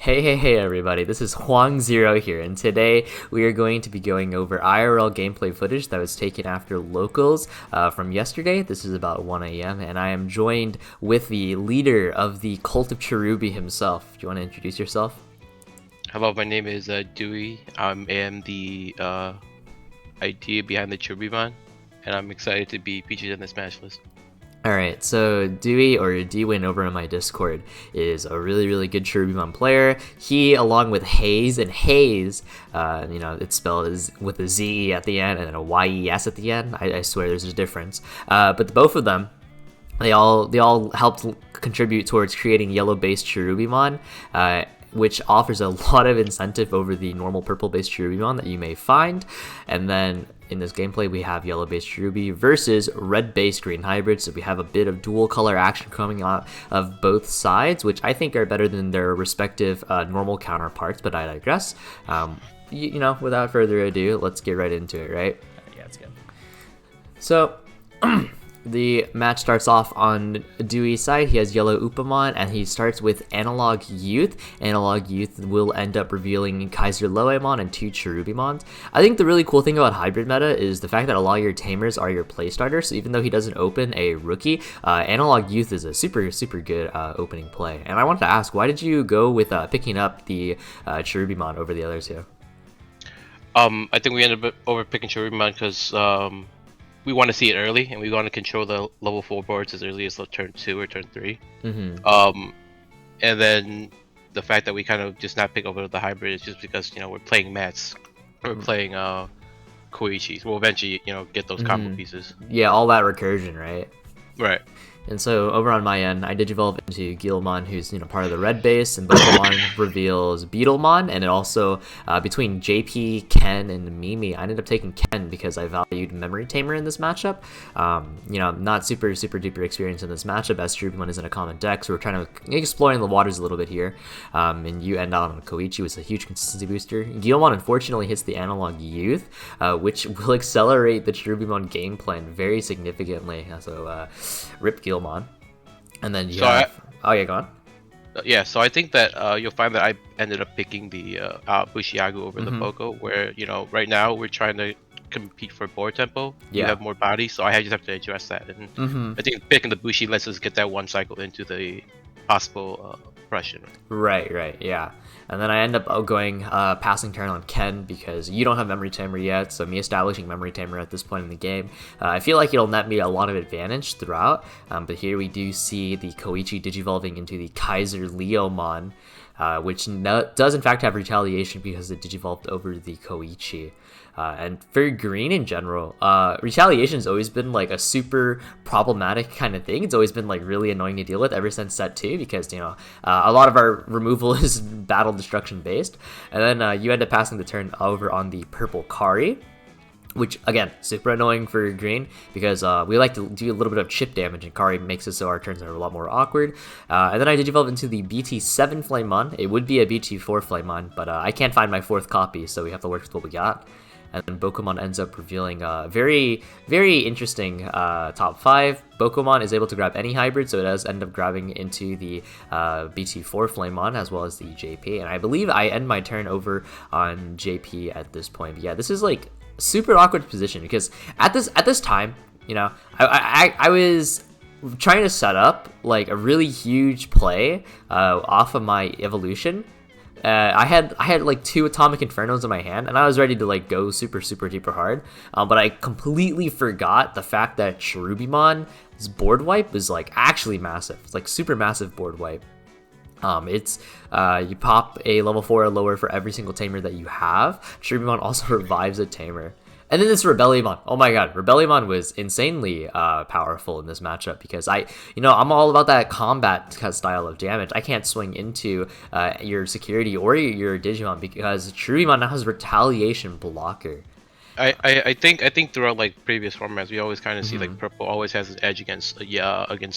Hey everybody, this is Hoang Zero here, and today we are going to be going over IRL gameplay footage that was taken after locals from yesterday. This is about 1 a.m., and I am joined with the leader of the Cult of Cherubi himself. Do you want to introduce yourself? Hello, my name is Dewey. I am the idea behind the Chirubimon, and I'm excited to be featured in this match list. Alright, so Dewey, or Dwayne over in my Discord, is a really good Cherubimon player. He, along with Hayes, and Hayes, it's spelled with a Z at the end and then a YES at the end. I swear there's a difference. But both of them, they all helped contribute towards creating yellow-based Cherubimon, which offers a lot of incentive over the normal purple-based Chirubimon that you may find. And then in this gameplay, we have yellow-based Cherubi versus red-based green hybrid, so we have a bit of dual-color action coming out of both sides, which I think are better than their respective normal counterparts, but I digress. Without further ado, let's get right into it, right? Yeah, it's good. So... The match starts off on Dewey's side. He has yellow Upamon, and he starts with Analog Youth. Analog Youth will end up revealing Kaiser Loemon and 2 Cherubimons. I think the really cool thing about hybrid meta is the fact that a lot of your tamers are your play starters, so even though he doesn't open a rookie, Analog Youth is a super good opening play. And I wanted to ask, why did you go with picking up the Cherubimon over the others here? I think we ended up over picking Chirubimon because we want to see it early, and we want to control the level 4 boards as early as turn 2 or turn 3. Mm-hmm. And then the fact that we kind of just not pick over the hybrid is just because we're playing Mats, we're playing Koichis. We'll eventually get those combo pieces. Yeah, all that recursion, right? Right. And so over on my end, I digivolve into Guilmon, who's part of the red base, and Pokemon reveals Beetlemon, and it also between JP, Ken, and Mimi, I ended up taking Ken because I valued Memory Tamer in this matchup. Not super duper experience in this matchup as Cherubimon is in a common deck, so we're trying to exploring the waters a little bit here. And you end out on Koichi with a huge consistency booster. Guilmon unfortunately hits the Analog Youth, which will accelerate the Cherubimon game plan very significantly. So rip Guilmon. And then go on. Yeah, so I think that you'll find that I ended up picking the Bushiagu over the Poco, where right now we're trying to compete for board tempo. Yeah. You have more body, so I just have to address that. And I think picking the Bushi lets us get that one cycle into the possible oppression. Right, yeah. And then I end up going passing turn on Ken because you don't have Memory Tamer yet, so me establishing Memory Tamer at this point in the game, I feel like it'll net me a lot of advantage throughout, but here we do see the Koichi digivolving into the Kaiser Leomon, which does in fact have retaliation because it digivolved over the Koichi. And for green in general, retaliation has always been like a super problematic kind of thing. It's always been like really annoying to deal with ever since set 2 because a lot of our removal is battle destruction based. And then you end up passing the turn over on the purple Kari, which again super annoying for green because we like to do a little bit of chip damage, and Kari makes it so our turns are a lot more awkward. And then I digivolve into the BT7 Flamemon. It would be a BT4 Flamemon, but I can't find my 4th copy, so we have to work with what we got. And then Bokomon ends up revealing a very interesting top 5. Bokomon is able to grab any hybrid, so it does end up grabbing into the BT4 Flamemon as well as the JP. And I believe I end my turn over on JP at this point. But yeah, this is like super awkward position because at this time, I was trying to set up like a really huge play off of my evolution. I had like 2 Atomic Infernos in my hand, and I was ready to like go super duper hard, but I completely forgot the fact that Cherubimon's board wipe is like actually massive. It's like super massive board wipe. It's you pop a level 4 or lower for every single tamer that you have. Cherubimon also revives a tamer. And then this Rebellion, oh my god, Rebellion was insanely powerful in this matchup because I'm all about that combat style of damage. I can't swing into your security or your Digimon because Cherubimon now has retaliation blocker. I think throughout like previous formats we always kind of see like purple always has an edge against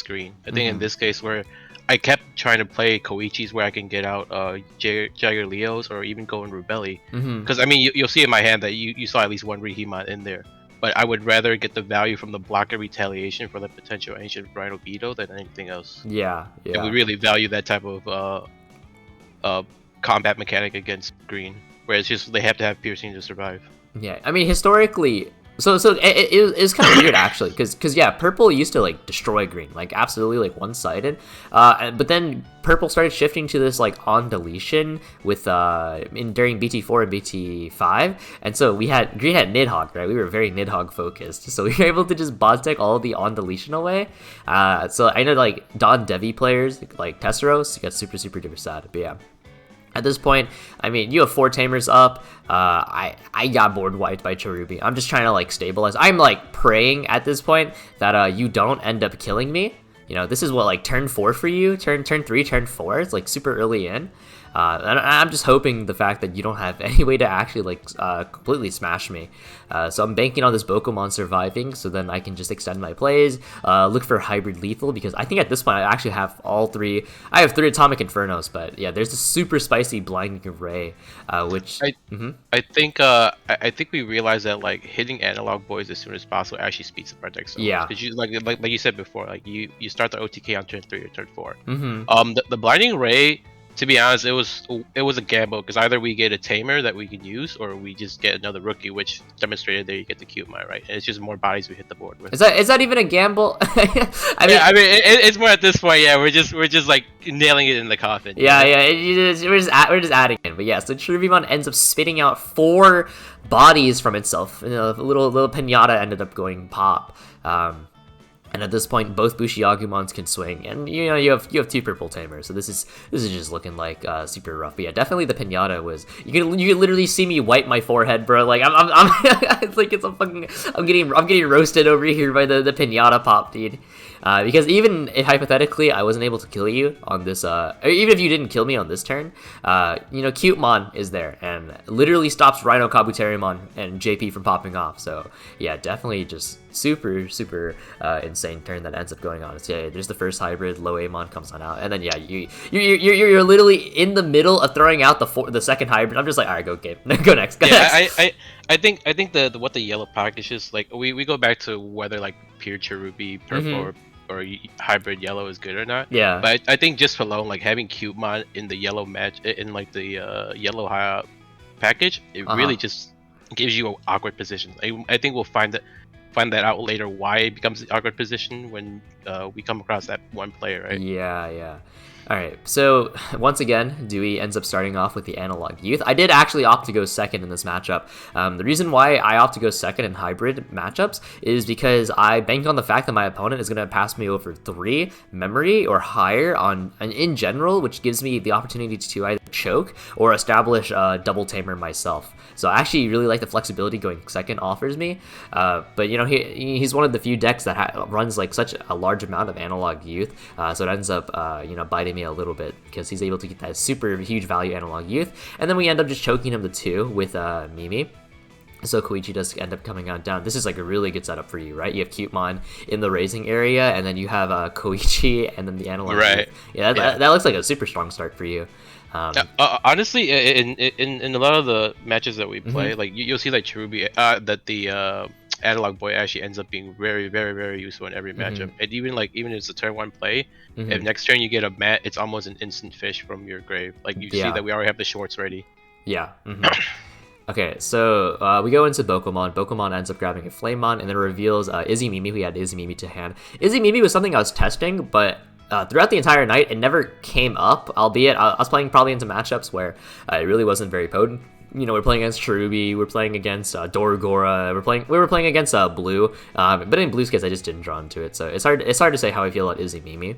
green. I think in this case where I kept trying to play Koichis where I can get out Jagger Leos or even go in Rubelli. Because I mean you'll see in my hand that you saw at least one Rihimon in there. But I would rather get the value from the blocker retaliation for the potential Ancient Rhino Beetle than anything else. Yeah. And we really value that type of combat mechanic against green, where it's just they have to have piercing to survive. Yeah, I mean historically, so it's kind of weird actually, because yeah, purple used to like destroy green, like absolutely like one-sided, but then purple started shifting to this like on deletion with during BT4 and BT5, and so green had Nidhogg, right? We were very Nidhogg focused, so we were able to just bot tech all the on deletion away. So I know like Don Devi players like Tesseros got super duper sad, but yeah. At this point, I mean, you have 4 tamers up. I got board wiped by Cherubi. I'm just trying to like stabilize. I'm like praying at this point that you don't end up killing me. You know, this is what like turn 4 for you, turn 3, turn 4. It's like super early in. And I'm just hoping the fact that you don't have any way to actually like completely smash me. So I'm banking on this Pokemon surviving, so then I can just extend my plays, look for hybrid lethal, because I think at this point I actually have all 3. I have 3 Atomic Infernos, but yeah, there's a super spicy Blinding Ray, which I think we realized that like hitting analog boys as soon as possible actually speeds up our deck so much. Because you like you said before, like you start the OTK on turn 3 or turn 4. The Blinding Ray, to be honest, it was a gamble, because either we get a tamer that we can use, or we just get another rookie, which demonstrated there you get the Cubemon, right? And it's just more bodies we hit the board with. Is that even a gamble? I mean, it's more at this point. Yeah, we're just like nailing it in the coffin. Yeah, we're just adding in. But yeah, so Chirubimon ends up spitting out 4 bodies from itself. You know, a little pinata ended up going pop. And at this point, both Bushiagumons can swing, and you know you have 2 purple tamers, so this is just looking like super rough. But yeah, definitely the pinata was. You can literally see me wipe my forehead, bro. Like I'm it's like I'm getting roasted over here by the pinata pop, dude. Because even if hypothetically I wasn't able to kill you on this, or even if you didn't kill me on this turn, you know, Cubemon is there and literally stops Rhino Kabuterimon and JP from popping off. So yeah, definitely just super insane turn that ends up going on. So yeah, there's the first hybrid, low Amon comes on out, and then yeah, you're literally in the middle of throwing out the second hybrid. I'm just like, all right, go game, go next. Go next. I think what the yellow package is like. We go back to whether like pure Cherubi purple or hybrid yellow is good or not. Yeah. But I think just alone, like having Cubemon in the yellow match, in like the yellow high package, it really just gives you an awkward position. I think we'll find that out later, why it becomes the awkward position when we come across that one player, right? Yeah. Alright, so once again, Dewey ends up starting off with the Analog Youth. I did actually opt to go second in this matchup. The reason why I opt to go second in hybrid matchups is because I banked on the fact that my opponent is going to pass me over 3 memory or higher in general, which gives me the opportunity to either choke or establish a double tamer myself. So I actually really like the flexibility going second offers me, but you know, he's one of the few decks that runs like such a large amount of Analog Youth, so it ends up you know, biting me a little bit because he's able to get that super huge value Analog Youth, and then we end up just choking him to 2 with Mimi. So Koichi does end up coming on down. This is like a really good setup for you, right? You have Cubemon in the raising area, and then you have Koichi, and then the Analog Youth. Yeah, that looks like a super strong start for you. Honestly, in a lot of the matches that we play, like you'll see like Cherubi, that the analog boy actually ends up being very useful in every matchup. And even if it's a turn 1 play, if next turn you get a mat, it's almost an instant fish from your grave. Like you see that we already have the shorts ready. Yeah. Okay, so we go into Pokemon. Pokemon ends up grabbing a Flamemon, and then reveals Izzy Mimi. We had Izzy Mimi to hand. Izzy Mimi was something I was testing, but throughout the entire night, it never came up, albeit I was playing probably into matchups where it really wasn't very potent. You know, we're playing against Cherubi, we're playing against Doragora, we were playing against Blue, but in Blue's case, I just didn't draw into it, so it's hard to say how I feel about Izzy Mimi.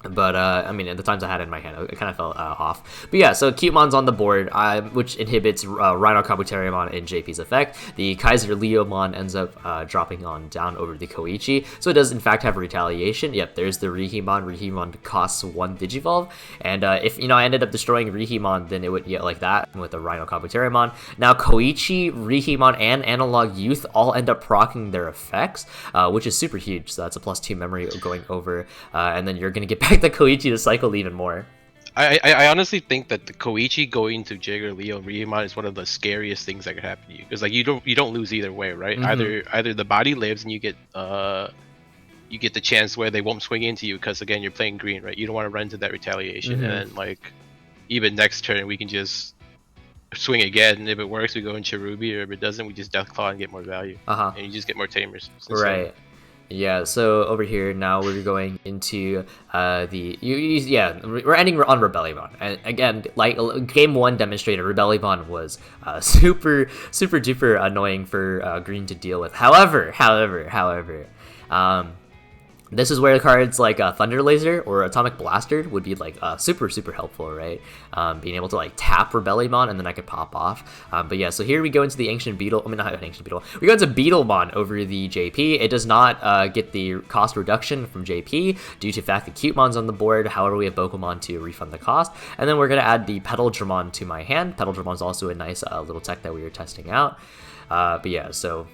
But, I mean, at the times I had it in my hand, it kind of felt off. But yeah, so Cubemon's on the board, which inhibits Rhino Kabuterimon in JP's effect. The Kaiser Leomon ends up dropping on down over the Koichi. So it does, in fact, have Retaliation. Yep, there's the Rihimon. Rihimon costs 1 Digivolve. And if, you know, I ended up destroying Rihimon, then it would get like that with the Rhino Kabuterimon. Now, Koichi, Rihimon, and Analog Youth all end up proccing their effects, which is super huge. So that's a +2 memory going over. And then you're going to get back the Koichi to cycle even more. I honestly think that the Koichi going to Jigger, Leo, Ryumon is one of the scariest things that could happen to you, because like you don't lose either way, right? Either the body lives and you get the chance where they won't swing into you because again you're playing green, right? You don't want to run into that retaliation, and then like even next turn we can just swing again, and if it works we go in Cherubi, or if it doesn't we just Deathclaw and get more value. And you just get more tamers. Right. Yeah, so over here now we're going into we're ending on Rebellion. And again, like game 1 demonstrated, Rebellion was super duper annoying for green to deal with. However, this is where cards like Thunder Laser or Atomic Blaster would be like super helpful, right? Being able to like tap Rebellion and then I could pop off. But yeah, so here we go into the Ancient Beetle. I mean, not Ancient Beetle. We go into Beetlemon over the JP. It does not get the cost reduction from JP due to the fact that Cutemon's on the board. However, we have Bokomon to refund the cost. And then we're going to add the Petal-Dramon to my hand. Petal-Dramon's also a nice little tech that we were testing out. But yeah, so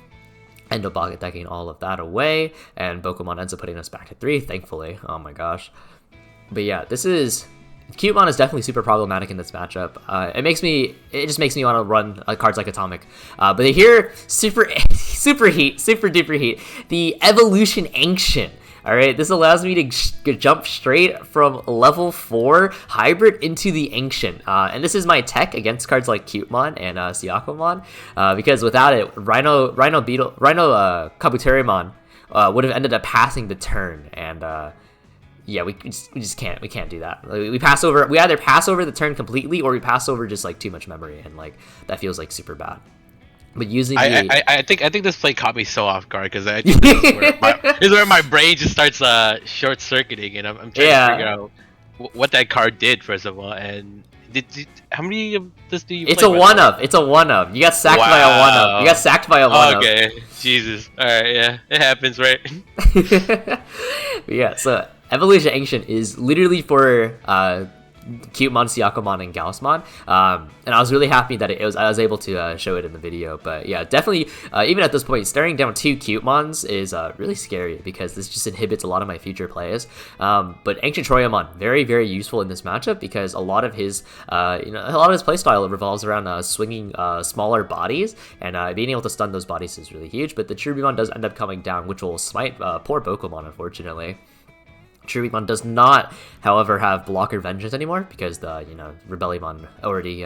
end up pocket decking all of that away, and Bokomon ends up putting us back at 3, thankfully. Oh my gosh. But yeah, Cutemon is definitely super problematic in this matchup. It just makes me want to run cards like Atomic. But here, super duper heat, the Evolution Ancient. Alright, this allows me to jump straight from level 4 Hybrid into the Ancient. And this is my tech against cards like Cutemon and Siakomon. Because without it, Rhino Kabuterimon would have ended up passing the turn. And yeah, we just can't do that. We either pass over the turn completely, or we pass over just like too much memory, and like that feels like super bad. But using I think this play caught me so off guard, because I think this is where my brain just starts short circuiting, and I'm trying to figure out what that card did first of all. And how many of this do you play? It's a one of. You got sacked by a one of. Okay, Jesus. All right, yeah, it happens, right? Yeah, so Evolution Ancient is literally for Cutemon, Siakomon, and Gaussmon, and I was really happy that I was able to show it in the video. But yeah, definitely, even at this point, staring down 2 Cutemons is really scary, because this just inhibits a lot of my future plays. But AncientTroiamon, very useful in this matchup, because a lot of his playstyle revolves around swinging smaller bodies, and being able to stun those bodies is really huge. But the Chirubimon does end up coming down, which will smite poor Bokomon, unfortunately. Chirubimon does not, however, have Blocker Vengeance anymore, because the Rebellion already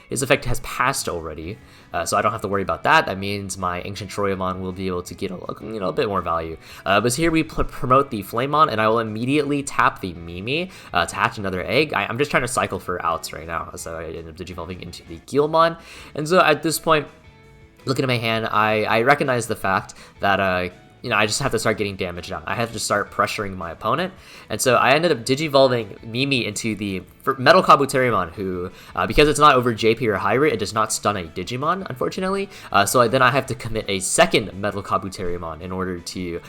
his effect has passed already, so I don't have to worry about that. That means my AncientTroiamon will be able to get a bit more value. But here we promote the Flamemon, and I will immediately tap the Mimi to hatch another egg. I'm just trying to cycle for outs right now, so I ended up digivolving into the Guilmon, and so at this point, looking at my hand, I recognize the fact that I just have to start getting damage down. I have to start pressuring my opponent. And so I ended up digivolving Mimi into the Metal Kabuterimon, who, because it's not over JP or Hybrid, it does not stun a Digimon, unfortunately. So then I have to commit a second Metal Kabuterimon in order to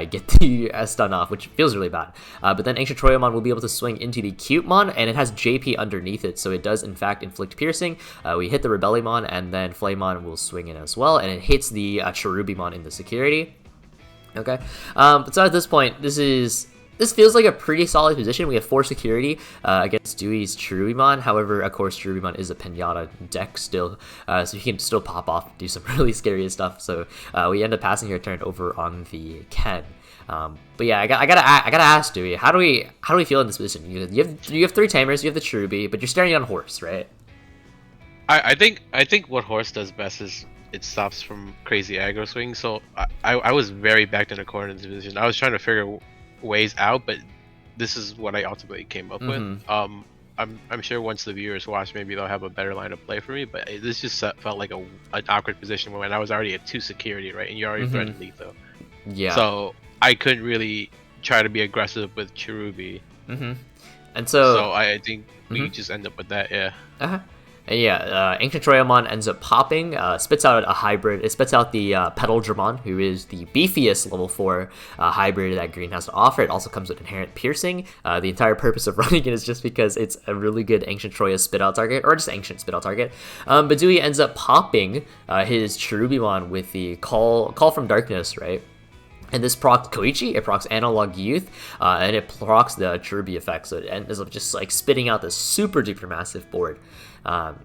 get the stun off, which feels really bad. But then AncientTroiamon will be able to swing into the Cutemon, and it has JP underneath it, so it does in fact inflict piercing. We hit the Rebellion, and then Flamemon will swing in as well, and it hits the Cherubimon in the security. Okay, so at this point, this feels like a pretty solid position. We have 4 security against Dewey's Chirubimon. However, of course, Chirubimon is a Pinata deck still, so he can still pop off and do some really scary stuff. So we end up passing your turn over on the Ken. But yeah, I gotta ask Dewey, how do we feel in this position? You have 3 tamers, you have the Cherubi, but you're staring on Horse, right? I think what Horse does best is it stops from crazy aggro swings. So I was very backed in the corner in this position. I was trying to figure ways out, but this is what I ultimately came up with. I'm sure once the viewers watch, maybe they'll have a better line of play for me. But this just felt like an awkward position when I was already at 2 security, right, and you already threatened lethal. Yeah. So I couldn't really try to be aggressive with Cherubi. And so I think we just end up with that. Yeah. And yeah, AncientTroiamon ends up popping, spits out a hybrid. It spits out the Petal-Dramon, who is the beefiest level 4 hybrid that Green has to offer. It also comes with inherent piercing. The entire purpose of running it is just because it's a really good AncientTroia spit out target, or just Ancient spit out target. But Dewey ends up popping his Chirubimon with the Call from Darkness, right? And this procs Koichi, it procs Analog Youth, and it procs the Cherubi effect, so it ends up just like spitting out this super duper massive board. And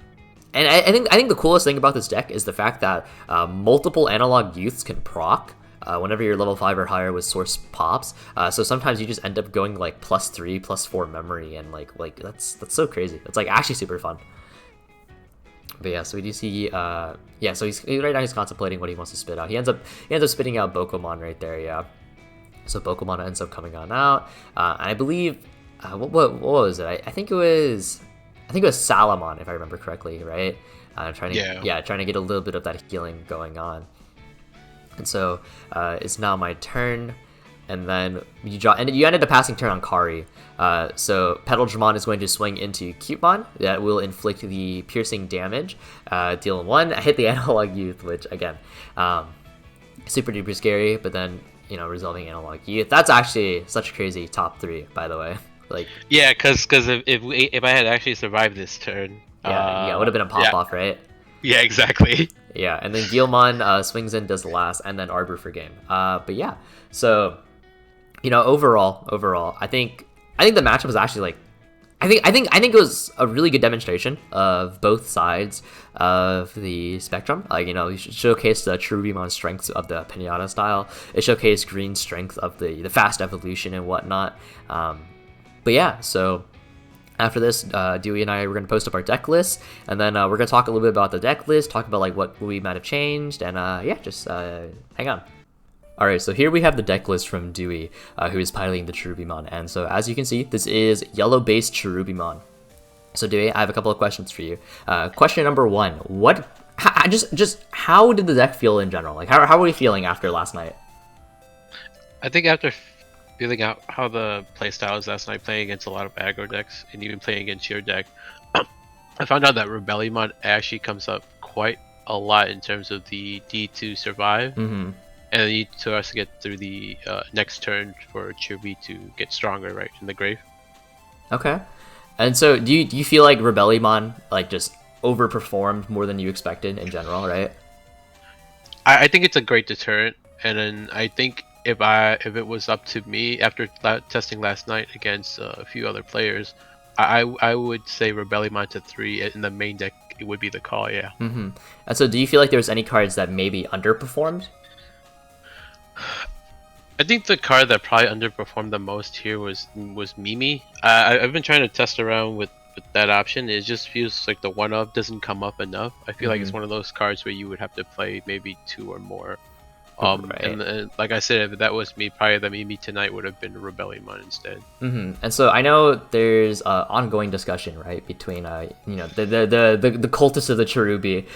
I think the coolest thing about this deck is the fact that multiple Analog Youths can proc whenever you're level 5 or higher with source pops. So sometimes you just end up going like +3, +4 memory, and like that's so crazy. It's like actually super fun. But yeah, so we do see, yeah, so right now he's contemplating what he wants to spit out. He ends up spitting out Bokomon right there, yeah. So Bokomon ends up coming on out. I believe, what was it? I think it was Salamon, if I remember correctly, right? Trying to get a little bit of that healing going on. And so it's now my turn. And then you ended up passing turn on Kari. So Petalgramon is going to swing into Cupemon. That will inflict the piercing damage. Deal 1. I hit the Analog Youth, which again, super duper scary. But then resolving Analog Youth. That's actually such a crazy top 3, by the way. Like yeah, because if I had actually survived this turn, it would have been a pop off, right? Yeah, exactly. Yeah, and then Guilmon swings in, does the last, and then Arbor for game. But yeah, so. Overall, I think the matchup was actually like, I think it was a really good demonstration of both sides of the spectrum. Like, it showcased the Cherubimon strengths of the Pinata style. It showcased Green's strength of the fast evolution and whatnot. But yeah, so after this, Dewey and I were going to post up our deck list, and then we're going to talk a little bit about the deck list, talk about like what we might have changed, and just hang on. Alright, so here we have the deck list from Dewey, who is piloting the Chirubimon, and so as you can see, this is yellow-based Chirubimon. So Dewey, I have a couple of questions for you. Question number 1, how did the deck feel in general? Like, how are we feeling after last night? I think after feeling out how the playstyle is last night, playing against a lot of aggro decks, and even playing against your deck, I found out that Rebellion actually comes up quite a lot in terms of the D2 survive. Mm-hmm. And need to us to get through the next turn for Chirubi to get stronger, right, in the grave. Okay. And so do you feel like Rebellion like just overperformed more than you expected in general, right? I think it's a great deterrent, and then I think if it was up to me after testing last night against a few other players, I would say Rebellion to 3 in the main deck. It would be the call, yeah. Mm-hmm. And so do you feel like there's any cards that maybe underperformed? I think the card that probably underperformed the most here was Mimi. I've been trying to test around with that option. It just feels like the 1-up doesn't come up enough. I feel like it's one of those cards where you would have to play maybe 2 or more. Right. And like I said, if that was me, probably the Mimi tonight would have been Rebellion instead. Mm-hmm. And so I know there's ongoing discussion, right, between the cultists of the Cherubi,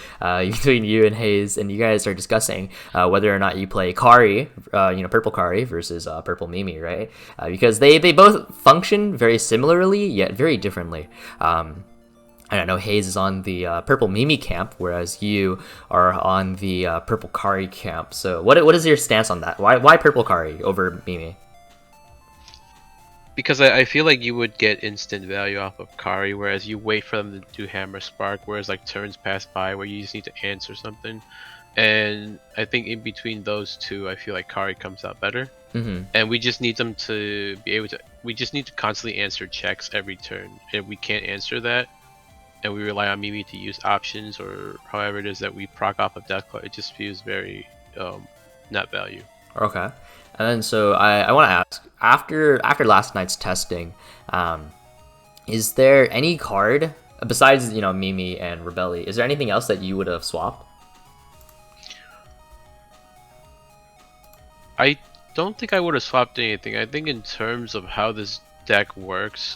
between you and Hayes, and you guys are discussing whether or not you play Kari, purple Kari versus purple Mimi, right? Because they both function very similarly yet very differently. I don't know, Hayes is on the purple Mimi camp, whereas you are on the purple Kari camp. So what is your stance on that? Why purple Kari over Mimi? Because I feel like you would get instant value off of Kari, whereas you wait for them to do Hammer Spark, whereas like turns pass by where you just need to answer something. And I think in between those two, I feel like Kari comes out better. Mm-hmm. And we just need them to be able to, we just need to constantly answer checks every turn. If we can't answer that, and we rely on Mimi to use options or however it is that we proc off of death, it just feels very not value. Okay. And then so I want to ask, after last night's testing, is there any card besides Mimi and Rebelli, is there anything else that you would have swapped? I don't think I would have swapped anything. I think in terms of how this deck works,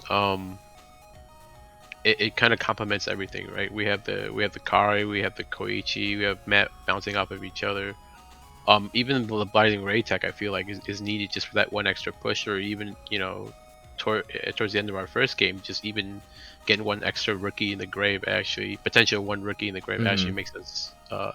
it kind of complements everything, right? We have the Kari, we have the Koichi, we have Matt bouncing off of each other. Even the Blinding Ray tech I feel like is needed just for that one extra push, or even towards the end of our first game, just even getting one extra rookie in the grave, actually potential one rookie in the grave actually makes us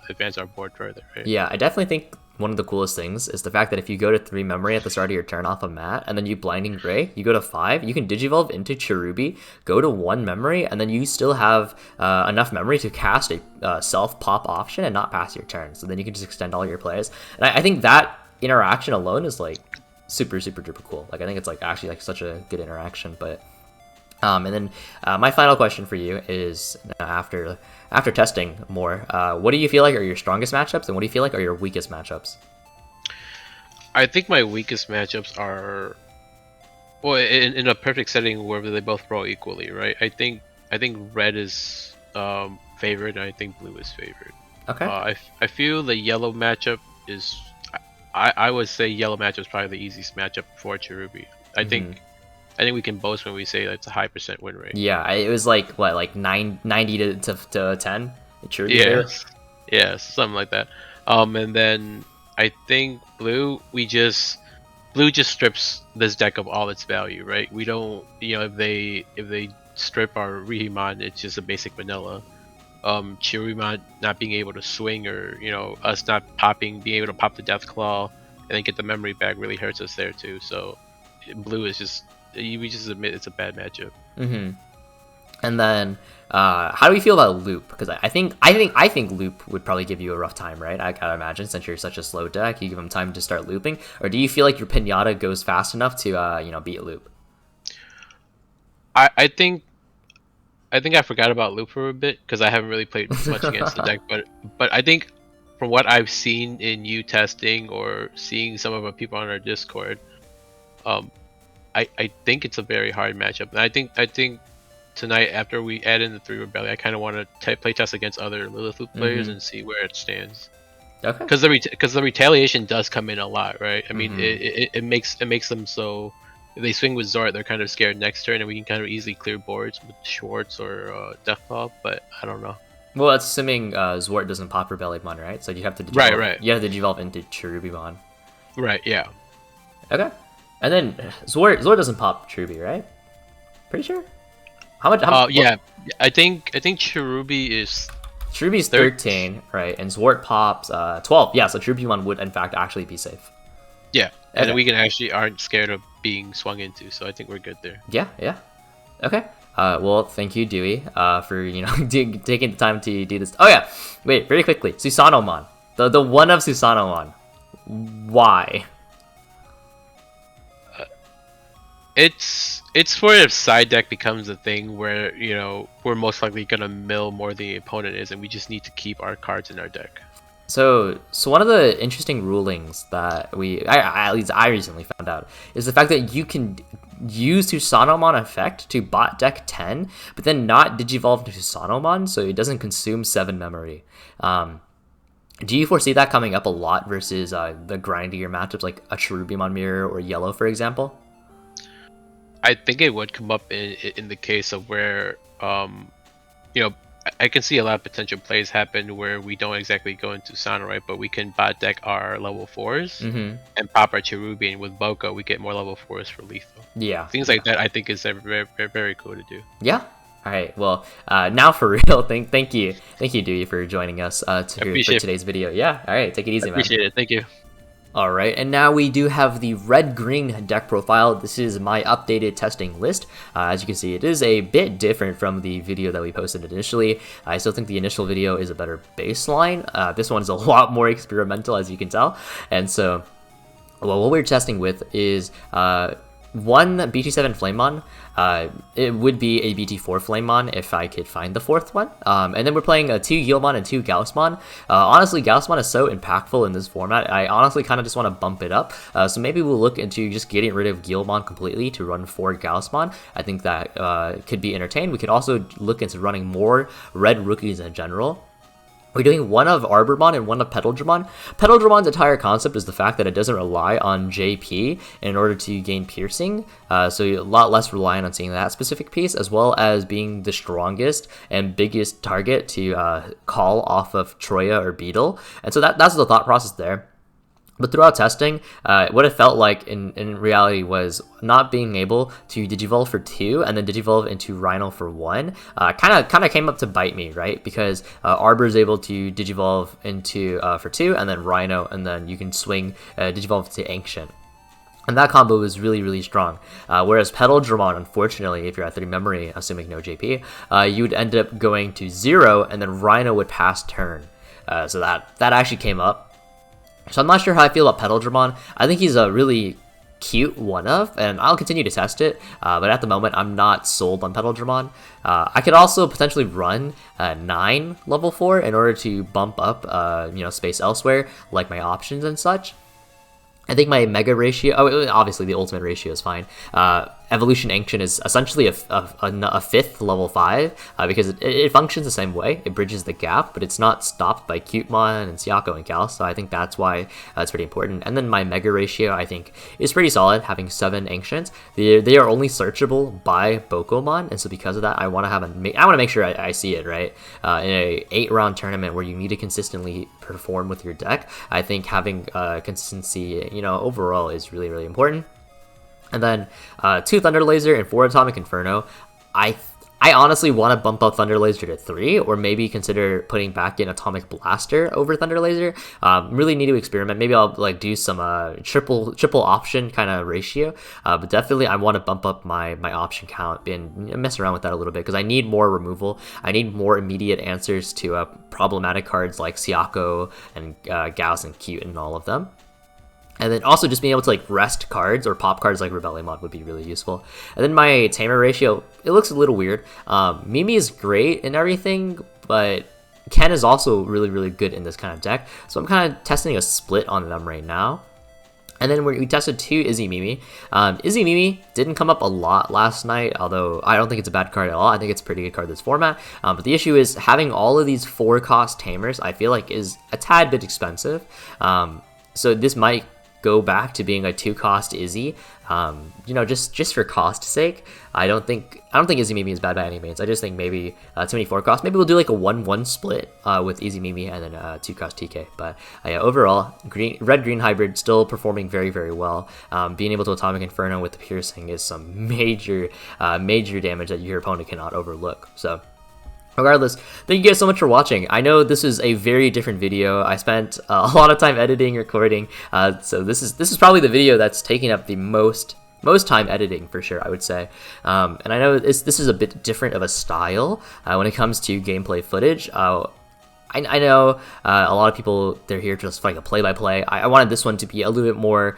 advance our board further, right? Yeah, I definitely think one of the coolest things is the fact that if you go to 3 memory at the start of your turn off of Matt, and then you Blinding Ray, you go to 5, you can Digivolve into Cherubi, go to 1 memory, and then you still have enough memory to cast a self-pop option and not pass your turn. So then you can just extend all your plays. And I think that interaction alone is like super, super duper cool. Like I think it's like actually like such a good interaction. But and then my final question for you is after testing more, what do you feel like are your strongest matchups, and what do you feel like are your weakest matchups? I think my weakest matchups are, well, in a perfect setting where they both roll equally, right? I think red is favored, and I think blue is favored. Okay. I feel the yellow matchup is, I would say yellow matchup is probably the easiest matchup for Cherubi. I think we can boast when we say it's a high % win rate. Yeah, it was like what, like 90 to 10. Cherubi favor? Yes, something like that. And then I think blue just strips this deck of all its value, right? We don't, if they strip our Rihimon, it's just a basic vanilla. Chirubimon not being able to swing, or us not being able to pop the Death Claw and then get the memory back really hurts us there too. So blue is just, we just admit it's a bad matchup. And then, how do we feel about Loop? Because I think Loop would probably give you a rough time, right? I gotta imagine, since you're such a slow deck, you give him time to start looping. Or do you feel like your Pinata goes fast enough to beat Loop? I think I forgot about Loop for a bit because I haven't really played much against the deck, but I think from what I've seen in you testing or seeing some of our people on our Discord, I think it's a very hard matchup, and I think tonight, after we add in the 3 Rebellion, I kind of want to play test against other Lilith Loop players and see where it stands. Okay. Because the retaliation does come in a lot, right? I mean, it makes them so if they swing with Zord, they're kind of scared next turn, and we can kind of easily clear boards with Schwartz or Deathclaw. But I don't know. Well, that's assuming Zwart doesn't pop Rebellion, right? So you have to devolve, right. You have to devolve into Cherubimon. Right. Yeah. Okay. And then Zwart doesn't pop Cherubi, right? Pretty sure. How much? Yeah. I think Cherubi is. Cherubi's 13, right? And Zwart pops 12. Yeah, so Cherubimon would in fact actually be safe. Yeah, and Okay. then we aren't scared of being swung into, so I think we're good there. Yeah. Okay. Well, thank you, Dewey, for taking the time to do this. Oh yeah. Wait, very quickly, Susanomon, the one of Susanomon. Why? It's for if side deck becomes a thing where we're most likely gonna mill more than the opponent is, and we just need to keep our cards in our deck. So one of the interesting rulings that at least I recently found out is the fact that you can use Susanomon effect to bot deck 10, but then not digivolve to Susanomon, so it doesn't consume 7 memory. Do you foresee that coming up a lot versus the grindier matchups like a Cherubimon Mirror or Yellow, for example? I think it would come up in the case of where I can see a lot of potential plays happen where we don't exactly go into Sonorite, but we can bot deck our level 4s and pop our Cherubi, and with Boko we get more level 4s for lethal. Yeah. Things like that I think is very, very, very cool to do. Yeah. All right. Well, now for real, thank you, Dewey, for joining us for today's video. Yeah. All right. Take it easy, man. Appreciate it. Thank you. All right, and now we do have the red-green deck profile. This is my updated testing list. As you can see, it is a bit different from the video that we posted initially. I still think the initial video is a better baseline. This one is a lot more experimental, as you can tell. And so, well, what we're testing with is one BT7 Flamemon. It would be a BT4 Flamemon if I could find the 4th one. And then we're playing 2 Guilmon and 2 Gaussmon. Honestly, Gaussmon is so impactful in this format. I honestly kind of just want to bump it up. So maybe we'll look into just getting rid of Guilmon completely to run 4 Gaussmon. I think that could be entertained. We could also look into running more red rookies in general. We're doing one of Arbormon and one of Petaldramon's. Petaldramon's entire concept is the fact that it doesn't rely on JP in order to gain piercing, so a lot less reliant on seeing that specific piece, as well as being the strongest and biggest target to call off of Troya or Beetle. And so that's the thought process there. But throughout testing, what it felt like in reality was not being able to digivolve for 2 and then digivolve into Rhino for 1. Kind of came up to bite me, right? Because Arbor is able to digivolve into for 2 and then Rhino, and then you can swing digivolve to Ancient. And that combo was really, really strong. Whereas Petaldramon, unfortunately, if you're at 3 memory, assuming no JP, you would end up going to 0, and then Rhino would pass turn. So that actually came up. So I'm not sure how I feel about Petaldramon. I think he's a really cute one-of, and I'll continue to test it, but at the moment I'm not sold on Petaldramon. I could also potentially run 9 level 4 in order to bump up space elsewhere, like my options and such. I think my mega ratio, oh, obviously the ultimate ratio is fine. Evolution Ancient is essentially a fifth level 5 because it functions the same way. It bridges the gap, but it's not stopped by Cutemon and Siako and Cal, so I think that's why it's pretty important. And then my mega ratio, I think, is pretty solid, having 7 Ancients. They are only searchable by Bokomon, and so because of that, I want to make sure I see it, right? In a 8-round tournament where you need to consistently perform with your deck, I think having consistency, overall is really, really important. And then 2 Thunder Laser and 4 Atomic Inferno. I honestly want to bump up Thunder Laser to 3, or maybe consider putting back in Atomic Blaster over Thunder Laser. Really need to experiment. Maybe I'll do some triple option kind of ratio. But definitely I want to bump up my option count and mess around with that a little bit, because I need more removal. I need more immediate answers to problematic cards like Siako and Gauss and Cute and all of them. And then also just being able to rest cards or pop cards like Rebellion would be really useful. And then my Tamer ratio, it looks a little weird. Mimi is great and everything, but Ken is also really, really good in this kind of deck. So I'm kind of testing a split on them right now. And then we tested 2 Izzy Mimi. Izzy Mimi didn't come up a lot last night, although I don't think it's a bad card at all. I think it's a pretty good card this format. But the issue is having all of these 4-cost Tamers, I feel like is a tad bit expensive. So this might go back to being a 2-cost Izzy, just for cost sake. I don't think Izzy Mimi is bad by any means. I just think maybe too many 4-cost. Maybe we'll do like a 1-1 split with Izzy Mimi and then 2-cost TK. But yeah, overall, red-green hybrid still performing very, very well. Being able to Atomic Inferno with the piercing is some major damage that your opponent cannot overlook. So regardless, thank you guys so much for watching. I know this is a very different video. I spent a lot of time editing, recording, so this is probably the video that's taking up the most time editing for sure, I would say. And I know this is a bit different of a style when it comes to gameplay footage. I know a lot of people, they're here just for like a play-by-play. I wanted this one to be a little bit more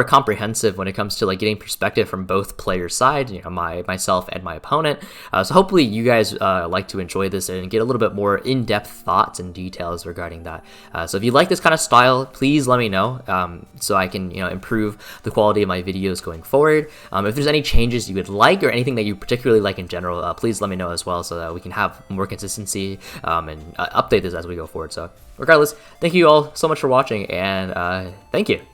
comprehensive when it comes to getting perspective from both players' sides, myself and my opponent. So hopefully you guys like to enjoy this and get a little bit more in-depth thoughts and details regarding that. So if you like this kind of style, please let me know so I can improve the quality of my videos going forward. If there's any changes you would like or anything that you particularly like in general, please let me know as well so that we can have more consistency and update this as we go forward. So regardless, thank you all so much for watching, and thank you.